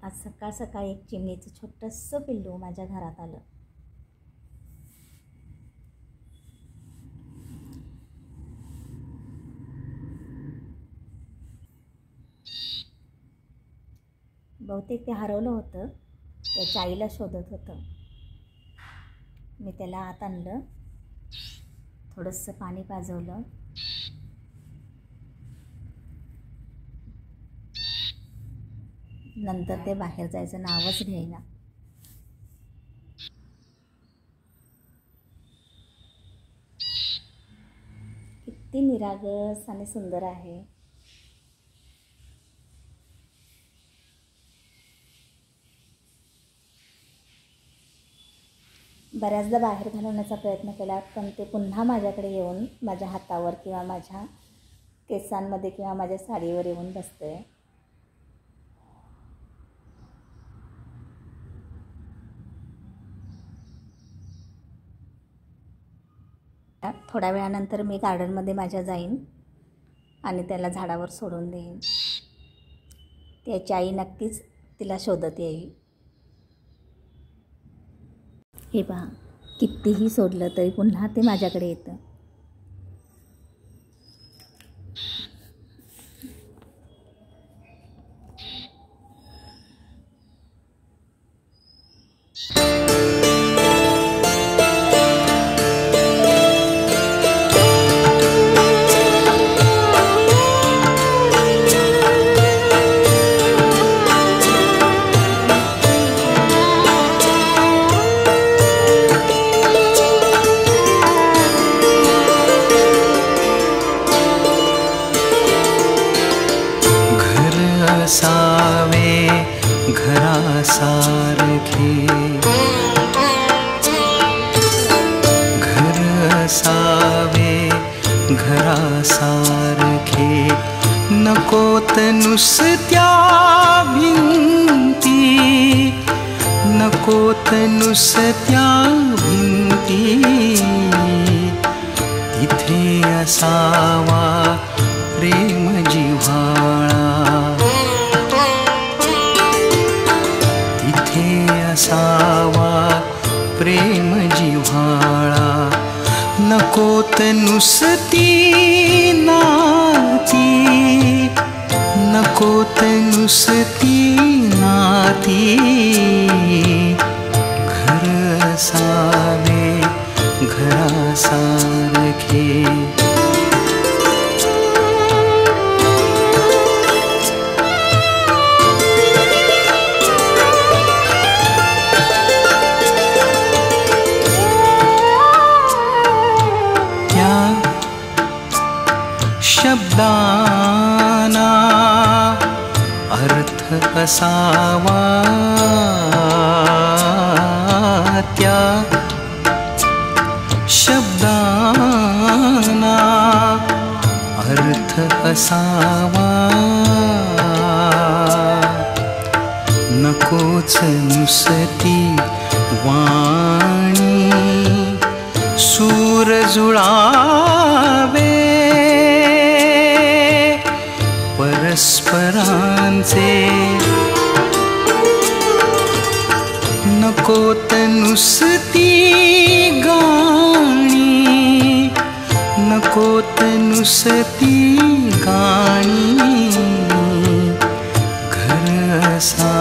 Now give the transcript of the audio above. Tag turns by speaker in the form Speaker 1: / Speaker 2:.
Speaker 1: आज सकाळ सकाळी एक चिमणीचं छोटंसं पिल्लू माझ्या घरात आलं. बहुतेक ते हरवलं होतं, त्याच्या आईला शोधत होतं. मी त्याला आत आणलं, थोडंसं पाणी पाजवलं, नंतर ते बाहेर जायचं नावच घ्यायला. किती निरागस आणि सुंदर आहे. बऱ्याचदा बाहेर घालवण्याचा प्रयत्न केला, पण ते पुन्हा माझ्याकडे येऊन माझ्या हातावर किंवा माझ्या केसांमध्ये किंवा माझ्या साडीवर येऊन बसते. थोड्या वेळानंतर मी गार्डनमध्ये माझ्या जाईन आणि त्याला झाडावर सोडून देईन. त्याची आई नक्कीच तिला शोधत येईल. हे पहा, कितीही सोडलं तरी पुन्हा ते माझ्याकडे येतं.
Speaker 2: सावे घरासारखे, घर असावे घरासारखे, नकोत नुसत्या भिंती, नकोत नुसत्या भिंती, तिथे असावा प्रेम जिव्हाळा, असावा प्रेम जिव्हाळा, नकोत नुसती नाती, नकोत नुसती नाती, घर असावे घरासारखे. शब्दाना अर्थ असावा, त्या शब्दाना अर्थ असावा, नकोच नुसती वाणी, सूर जुळावे परस्परांचे, नकोत नुसती गाणी, नकोत नुसती गाणी, घर असा